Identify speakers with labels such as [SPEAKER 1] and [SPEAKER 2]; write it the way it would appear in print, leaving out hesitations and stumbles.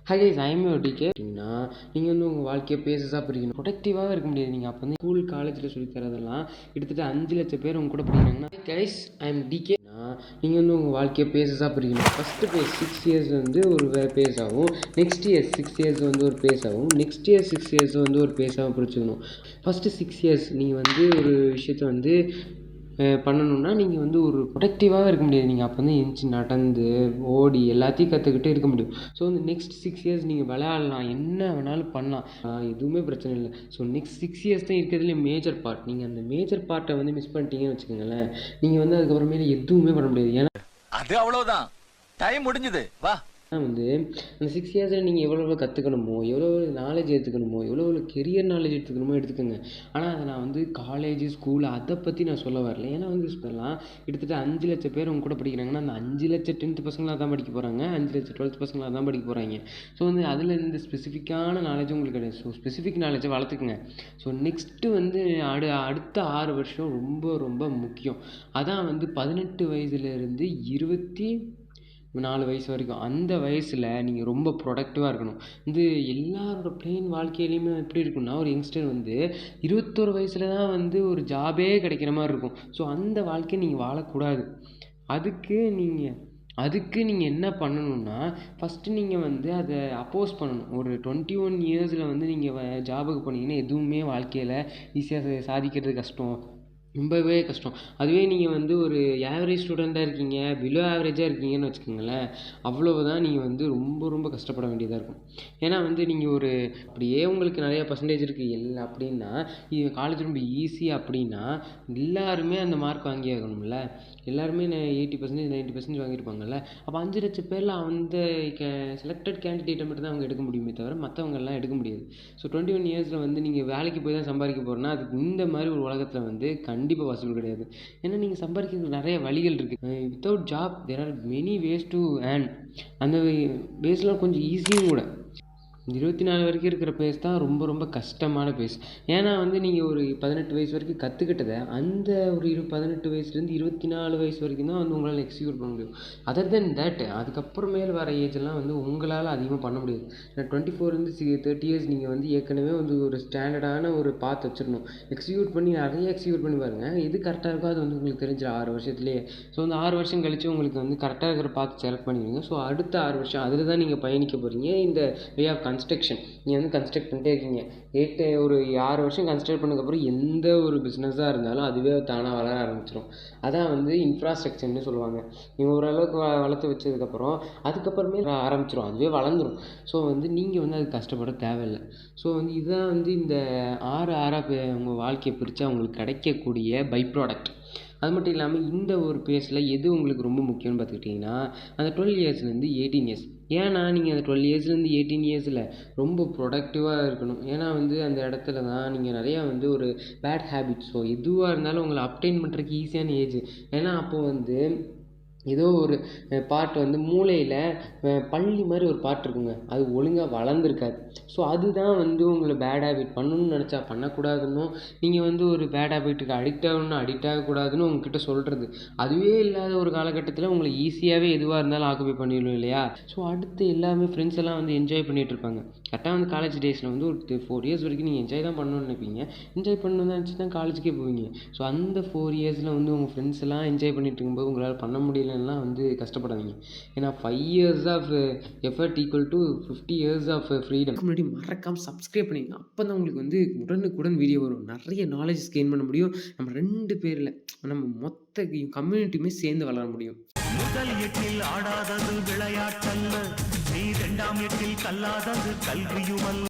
[SPEAKER 1] High guys, I am your DK. அப்படின்னா நீங்கள் வந்து உங்கள் வாழ்க்கையை பேசஸாக பிரிக்கணும், ப்ரொடக்டிவாக இருக்க முடியாது. நீங்கள் அப்போ வந்து ஸ்கூல் காலேஜில் சொல்லி தரதெல்லாம் கிட்டத்தட்ட 5 லட்சம் பேர் உங்க கூட படிக்கிறாங்கன்னா, கைஸ் ஐ எம் டிகே. நீங்கள் வந்து உங்கள் வாழ்க்கையை பேசஸாக பிரிக்கணும். ஃபஸ்ட்டு பேஸ் 6 இயர்ஸ் வந்து ஒரு பேஸ் ஆகும், நெக்ஸ்ட் இயர் 6 இயர்ஸ் வந்து ஒரு பேஸ் ஆகும், நெக்ஸ்ட் இயர் 6 இயர்ஸ் வந்து ஒரு பேஸாக பிரிச்சுக்கணும். ஃபஸ்ட்டு 6 இயர்ஸ் நீங்கள் வந்து ஒரு விஷயத்தை வந்து பண்ணணுன்னா நீங்கள் வந்து ஒரு ப்ரொடக்டிவாக இருக்க முடியாது. நீங்கள் அப்போ வந்து எந்திச்சு நடந்து ஓடி எல்லாத்தையும் கற்றுக்கிட்டு இருக்க முடியும். ஸோ வந்து நெக்ஸ்ட் 6 இயர்ஸ் நீங்கள் விளையாடலாம், என்ன வேணாலும் பண்ணலாம், எதுவுமே பிரச்சனை இல்லை. ஸோ நெக்ஸ்ட் 6 இயர்ஸ் தான் இருக்கிறதுலே மேஜர் பார்ட். நீங்கள் அந்த மேஜர் பார்ட்டை வந்து மிஸ் பண்ணிட்டீங்கன்னு வச்சுக்கோங்களேன், நீங்கள் வந்து அதுக்கப்புறமேல எதுவுமே பண்ண முடியாது. ஏன்னா
[SPEAKER 2] அது அவ்வளோதான், டைம் முடிஞ்சுது, வா.
[SPEAKER 1] வந்து அந்த 6 இயர்ஸில் நீங்கள் எவ்வளோ கற்றுக்கணுமோ, எவ்வளோ நாலேஜ் எடுத்துக்கணுமோ, எவ்வளோ கெரியர் நாலேஜ் எடுத்துக்கணுமோ எடுத்துக்கோங்க. ஆனால் அதை நான் வந்து காலேஜ் ஸ்கூல் அதை பற்றி நான் சொல்ல வரல. ஏன்னா வந்து சொல்லலாம் கிட்டத்தட்ட 5 லட்சம் பேர் உங்க கூட படிக்கிறாங்கன்னா, அந்த 5 லட்சம் 10th பசங்களாக தான் படிக்க போகிறாங்க, 5 லட்சம் 12th பசங்களாக தான் படிக்க போகிறாங்க. ஸோ வந்து அதில் இந்த ஸ்பெசிஃபிக்கான நாலேஜ் உங்களுக்கு கிடையாது. ஸோ ஸ்பெசிஃபிக் நாலேஜை வளர்த்துக்குங்க. ஸோ நெக்ஸ்ட்டு வந்து அடுத்த 6 வருஷம் ரொம்ப ரொம்ப முக்கியம். அதான் வந்து 18 வயசுலேருந்து 24 வயசு வரைக்கும், அந்த வயசில் நீங்கள் ரொம்ப ப்ரொடக்டிவாக இருக்கணும். வந்து எல்லாரோட பிளெயின் வாழ்க்கையிலையுமே எப்படி இருக்குன்னா, ஒரு யங்ஸ்டர் வந்து 21 வயசில் தான் வந்து ஒரு ஜாபே கிடைக்கிற மாதிரி இருக்கும். ஸோ அந்த வாழ்க்கையை நீங்கள் வாழக்கூடாது. அதுக்கு நீங்கள் என்ன பண்ணணுன்னா, ஃபஸ்ட்டு நீங்கள் வந்து அதை அப்போஸ் பண்ணணும். ஒரு 21 இயர்ஸில் வந்து நீங்கள் ஜாபுக்கு போனீங்கன்னா எதுவுமே வாழ்க்கையில் ஈஸியாக சாதிக்கிறது கஷ்டம், ரொம்பவே கஷ்டம். அதுவே நீங்கள் வந்து ஒரு ஆவரேஜ் ஸ்டூடெண்ட்டாக இருக்கீங்க, பிலோ ஆவரேஜாக இருக்கீங்கன்னு வச்சுக்கோங்களேன், அவ்வளவுதான் நீங்கள் வந்து ரொம்ப ரொம்ப கஷ்டப்பட வேண்டியதாக இருக்கும். ஏன்னா வந்து நீங்கள் ஒரு அப்படியே உங்களுக்கு நிறையா பர்சன்டேஜ் இருக்குது அப்படின்னா, இது காலேஜ் ரொம்ப ஈஸி அப்படின்னா எல்லாருமே அந்த மார்க் வாங்கி ஆகணும்ல. எல்லாருமே 80% 90% வாங்கியிருப்பாங்கல்ல. அப்போ 5 லட்சம் பேரில் அந்த செலக்டட் கேண்டிடேட்டை மட்டும் தான் அவங்க எடுக்க முடியுமே தவிர மற்றவங்கெல்லாம் எடுக்க முடியாது. ஸோ 21 இயர்ஸில் வந்து நீங்கள் வேலைக்கு போய் தான் சம்பாதிக்க போகிறோன்னா, அதுக்கு இந்த மாதிரி ஒரு உலகத்தில் வந்து கண்டிப்பாக பாசிபிள் கிடையாது. ஏன்னா நீங்கள் சம்பாதிக்கிறதுக்கு நிறைய வழிகள் இருக்குது. Without job there are many ways to earn. அந்த பேஸ்லாம் கொஞ்சம் ஈஸியும் கூட. 24 வரைக்கும் இருக்கிற பேஸ் தான் ரொம்ப ரொம்ப கஷ்டமான பேஸ். ஏன்னா வந்து நீங்கள் ஒரு 18 வயசு வரைக்கும் கற்றுக்கிட்டதை அந்த ஒரு 18 வயசுலேருந்து 24 வயசு வரைக்கும் தான் வந்து உங்களால் எக்ஸிக்யூட் பண்ண முடியும். அதர் தென் தேட் அதுக்கப்புறமேல் வர ஏஜெல்லாம் வந்து உங்களால் அதிகமாக பண்ண முடியாது. ஏன்னா 24 30 இயர்ஸ் நீங்கள் வந்து ஏற்கனவே வந்து ஒரு ஸ்டாண்டர்டான ஒரு பாத் வச்சிடணும். எக்ஸிக்யூட் பண்ணி நிறைய எக்ஸிக்யூட் பண்ணி பாருங்கள், எது கரெக்டாக இருக்கோ அது வந்து உங்களுக்கு தெரிஞ்சிடும் 6 வருஷத்துலேயே. ஸோ அந்த 6 வருஷம் கழித்து உங்களுக்கு வந்து கரெக்டாக இருக்கிற பாத் செலக்ட் பண்ணிடுவீங்க. ஸோ அடுத்த 6 வருஷம் அதில் தான் நீங்கள் பயணிக்க போகிறீங்க. இந்த வே ஆஃப் கன்ஸ்ட்ரக்ஷன் நீங்கள் வந்து கன்ஸ்ட்ரக்ட் பண்ணிட்டே இருக்கீங்க. ஒரு 6 வருஷம் கன்ஸ்ட்ரக்ட் பண்ணதுக்கப்புறம் எந்த ஒரு பிஸ்னஸாக இருந்தாலும் அதுவே தானாக வளர ஆரம்பிச்சிடும். அதான் வந்து இன்ஃப்ராஸ்ட்ரக்சர்னு சொல்லுவாங்க. நீங்கள் ஓரளவுக்கு வளர்த்து வச்சதுக்கப்புறம் அதுக்கப்புறமே ஆரம்பிச்சிடும், அதுவே வளர்ந்துடும். ஸோ வந்து நீங்கள் வந்து அது கஷ்டப்பட தேவையில்லை. ஸோ வந்து இதுதான் வந்து இந்த 6 உங்கள் வாழ்க்கையை பிரித்தா உங்களுக்கு கிடைக்கக்கூடிய பை ப்ராடக்ட். அது மட்டும் இல்லாமல் இந்த ஒரு பேஸில் எது உங்களுக்கு ரொம்ப முக்கியம்னு பார்த்துக்கிட்டிங்கன்னா, அந்த 12 இயர்ஸ்லேருந்து 18 இயர்ஸ். ஏன்னா நீங்கள் அந்த 12 இயர்ஸ்லேருந்து 18 இயர்ஸில் ரொம்ப ப்ரொடக்டிவாக இருக்கணும். ஏன்னா வந்து அந்த இடத்துல தான் நீங்கள் நிறையா வந்து ஒரு பேட் ஹேபிட்ஸோ எதுவாக இருந்தாலும் உங்களை அப்டைன் பண்ணுறதுக்கு ஈஸியான ஏஜ். ஏன்னா அப்போது வந்து ஏதோ ஒரு பார்ட் வந்து மூளையில் பள்ளி மாதிரி ஒரு பார்ட் இருக்குங்க, அது ஒழுங்காக வளர்ந்துருக்காது. ஸோ அதுதான் வந்து உங்களை பேட் ஹேபிட் பண்ணணும்னு நினச்சா பண்ணக்கூடாதுன்னும், நீங்கள் வந்து ஒரு பேட் ஹேபிட்டுக்கு அடிக்ட் ஆகணும்னு அடிக்ட் ஆகக்கூடாதுன்னு உங்ககிட்ட சொல்கிறது. அதுவே இல்லாத ஒரு காலகட்டத்தில் உங்களை ஈஸியாகவே எதுவாக இருந்தாலும் ஆக்குபை பண்ணிடணும் இல்லையா. ஸோ அடுத்து எல்லாமே ஃப்ரெண்ட்ஸ் எல்லாம் வந்து என்ஜாய் பண்ணிகிட்டு இருப்பாங்க. கரெக்டாக வந்து காலேஜ் டேஸில் வந்து ஒரு 4 இயர்ஸ் வரைக்கும் நீங்கள் என்ஜாய் தான் பண்ணணும்னு நினைப்பீங்க. என்ஜாய் பண்ணணும்னு நினச்சி தான் காலேஜுக்கே போவீங்க. ஸோ அந்த 4 இயர்ஸில் வந்து உங்கள் ஃப்ரெண்ட்ஸ் எல்லாம் என்ஜாய் பண்ணிட்டு இருக்கும்போது உங்களால் பண்ண முடியலன்னா வந்து கஷ்டப்படாதீங்க. ஏன்னா 5 years of effort equal to 50 years of freedom. முன்னாடி மறக்காமல் சப்ஸ்கிரைப் பண்ணிங்க. அப்போ தான் உங்களுக்கு வந்து உடனுக்குடன் வீடியோ வரும். நிறைய நாலேஜ் கெயின் பண்ண முடியும். நம்ம 2 பேரில் நம்ம மொத்த கம்யூனிட்டியுமே சேர்ந்து வளர முடியும்.
[SPEAKER 3] முதல் எட்டில் ஆடாதது விளையாட்டல்ல, நீ 2ஆம் எட்டில் கல்லாதது கல்வியுமல்ல.